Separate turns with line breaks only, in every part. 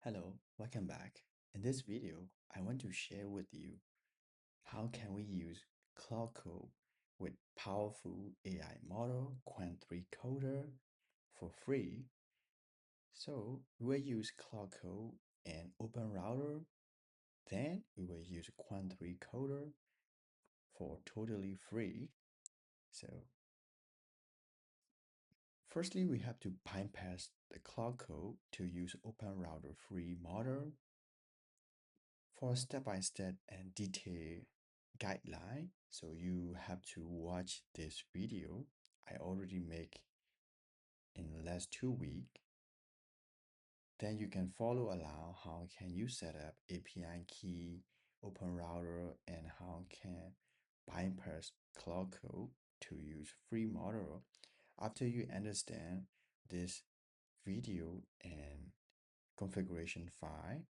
Hello, welcome back. In this video, I want to share with you how can we use Claude Code with powerful AI model Qwen3 Coder for free. So we will use Claude Code and OpenRouter. Then we will use Qwen3 Coder for totally free. So firstly, we have to bypass the Claude Code to use OpenRouter free model. For step-by-step and detailed guideline, so you have to watch this video I already make in the last 2 weeks. Then you can follow along how can you set up API key, OpenRouter, and how can bypass Claude Code to use free model. After you understand this video and configuration file,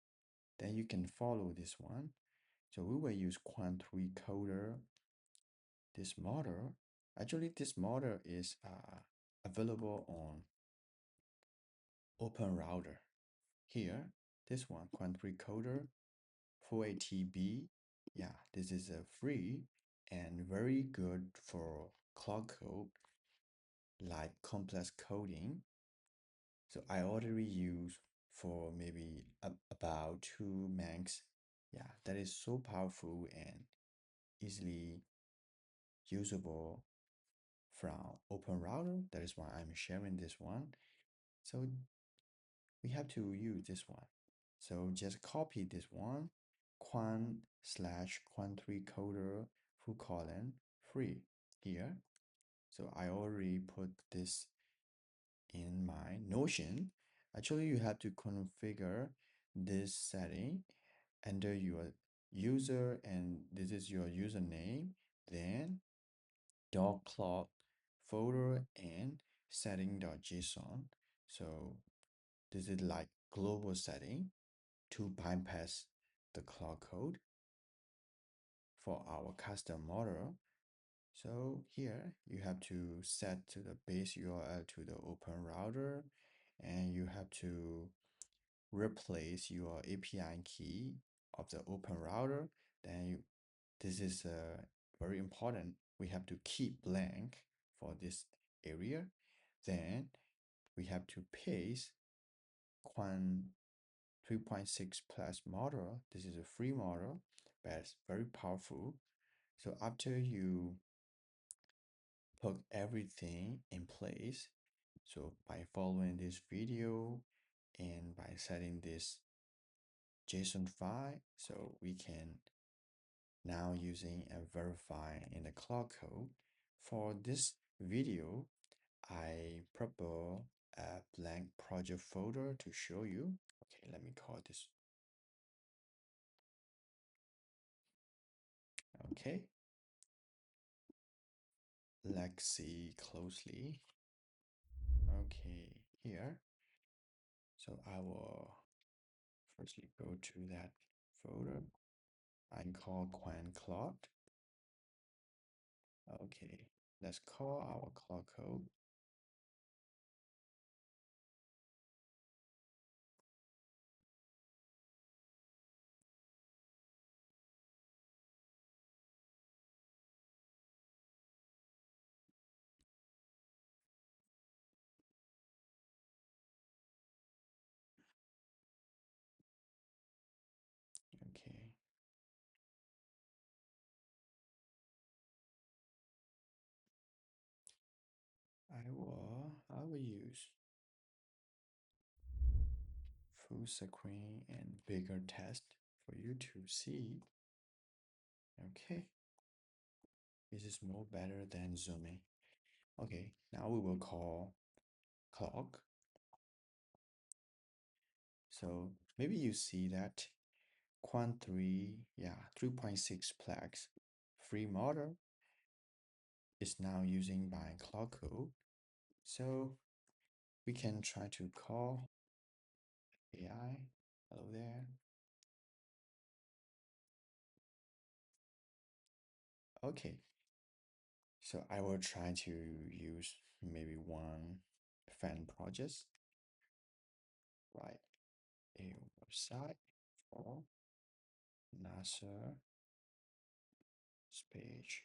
then you can follow this one. So we will use Qwen3 Coder. This model, actually this model is available on OpenRouter. Here, this one, Qwen3 Coder, 4ATB. Yeah, this is a free and very good for Claude Code, like complex coding. So I already use for maybe about 2 max. Yeah, that is so powerful and easily usable from OpenRouter. That is why I'm sharing this one. So we have to use this one. So just copy this one, Qwen/Qwen3 Coder full colon free here. So I already put this in my Notion. Actually, you have to configure this setting under your user, and this is your username. Then .cloud folder and setting.json. So this is like global setting to bypass the Claude Code for our custom model. So here you have to set to the base URL to the OpenRouter, and you have to replace your API key of the OpenRouter. Then this is very important. We have to keep blank for this area. Then we have to paste Qwen 3.6 plus model. This is a free model, but it's very powerful. So after you put everything in place, so by following this video and by setting this JSON file, so we can now using and verify in the Claude Code. For this video, I prepare a blank project folder to show you. Okay, let me call this. Okay, let's see closely. Okay, here. So I will firstly go to that folder. I call Qwen Claude. Okay, let's call our Claude Code. Okay, I will use full screen and bigger test for you to see. Okay, this is more better than zooming. Okay, now we will call clock. So maybe you see that Qwen3, yeah, 3.6 plex free model is now using by Claude Code. So we can try to call AI. Hello there. Okay, so I will try to use maybe one fan project, right? website for NASA space.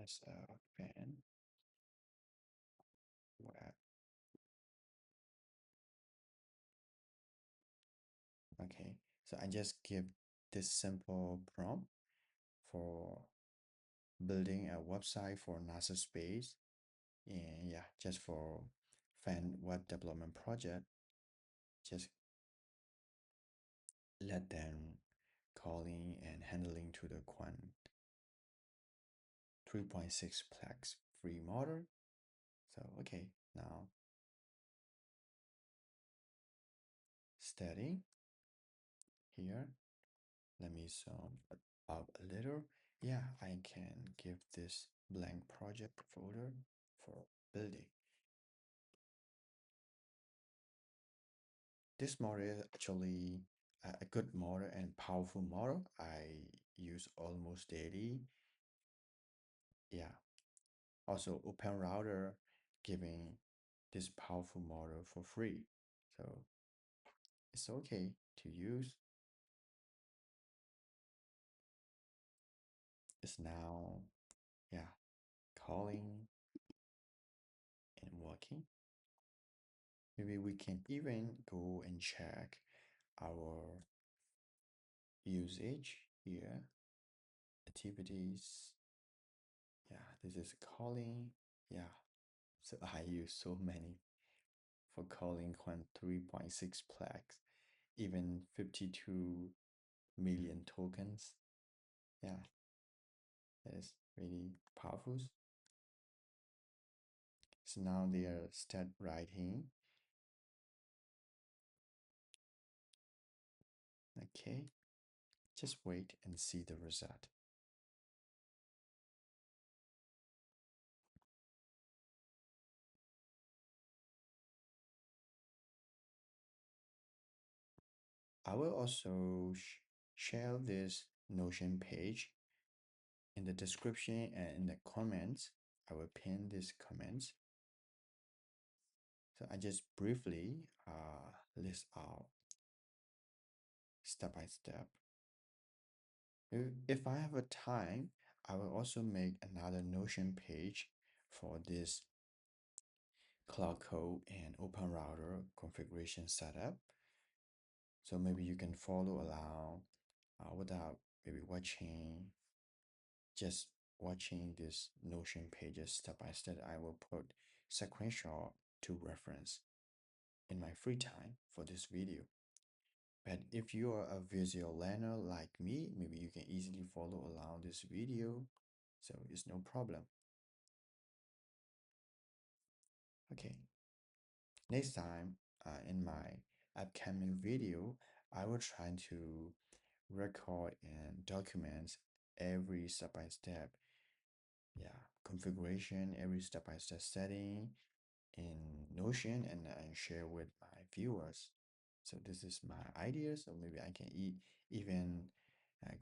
NASA fan web. Okay, so I just give this simple prompt for building a website for NASA space, and yeah, just for fan web development project. Just let them calling and handling to the Qwen 3.6 plex free model. So okay, now steady here. Let me zoom up a little. Yeah, I can give this blank project folder for building. This model is actually a good model and powerful model. I use almost daily. Yeah. Also, OpenRouter giving this powerful model for free. So it's okay to use. It's now, yeah, calling and working. Maybe we can even go and check our usage here, activities. Yeah, this is calling. Yeah, so I use so many for calling Qwen 3.6 plex, even 52 million tokens. Yeah, that is really powerful. So now they are start writing. Okay, just wait and see the result. I will also share this Notion page in the description and in the comments. I will pin these comments. So I just briefly list out step by step. If I have a time, I will also make another Notion page for this Claude Code and OpenRouter configuration setup. So maybe you can follow along without maybe just watching this Notion pages step by step. I will put sequential to reference in my free time for this video. But if you are a visual learner like me, maybe you can easily follow along this video. So it's no problem. Okay. Next time in my upcoming video, I will try to record and document every step by step, yeah, configuration, every step by step setting in Notion and share with my viewers. So this is my idea. So maybe I can even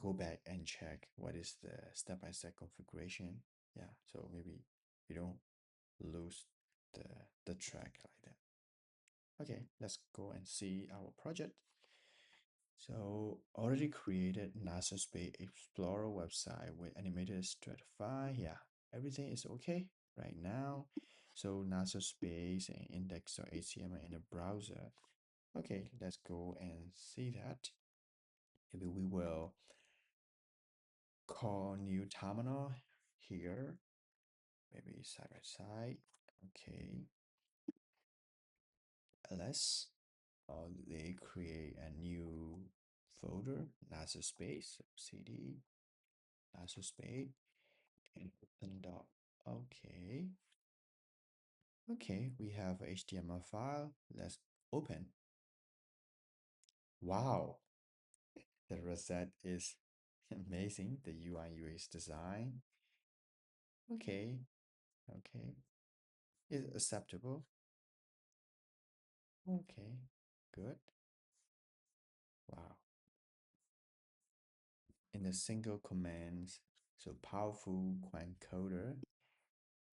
go back and check what is the step by step configuration. Yeah, so maybe you don't lose the track like that. Okay, let's go and see our project. So already created NASA Space Explorer website with animated stratify. Yeah, everything is okay right now. So NASA Space and index.html in the browser. Okay, let's go and see that. Maybe we will call new terminal here. Maybe side by side. Okay, ls. They create a new folder, NASA Space, cd, NASA Space, and open dot. Okay. Okay, we have HTML file. Let's open. Wow, the result is amazing. The UI UX design. Okay, okay. Is acceptable. Okay, good. Wow. In the single commands, so powerful Qwen coder.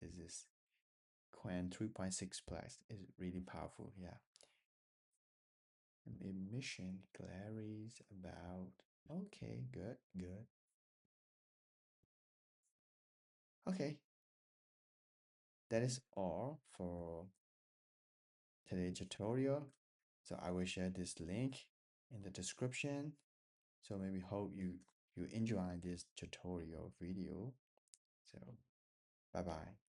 This is Qwen 3.6 Plus is really powerful. Yeah. Emission clarities about. Okay, good, good. Okay, that is all for today's tutorial. So I will share this link in the description. So maybe hope you enjoy this tutorial video. So bye bye.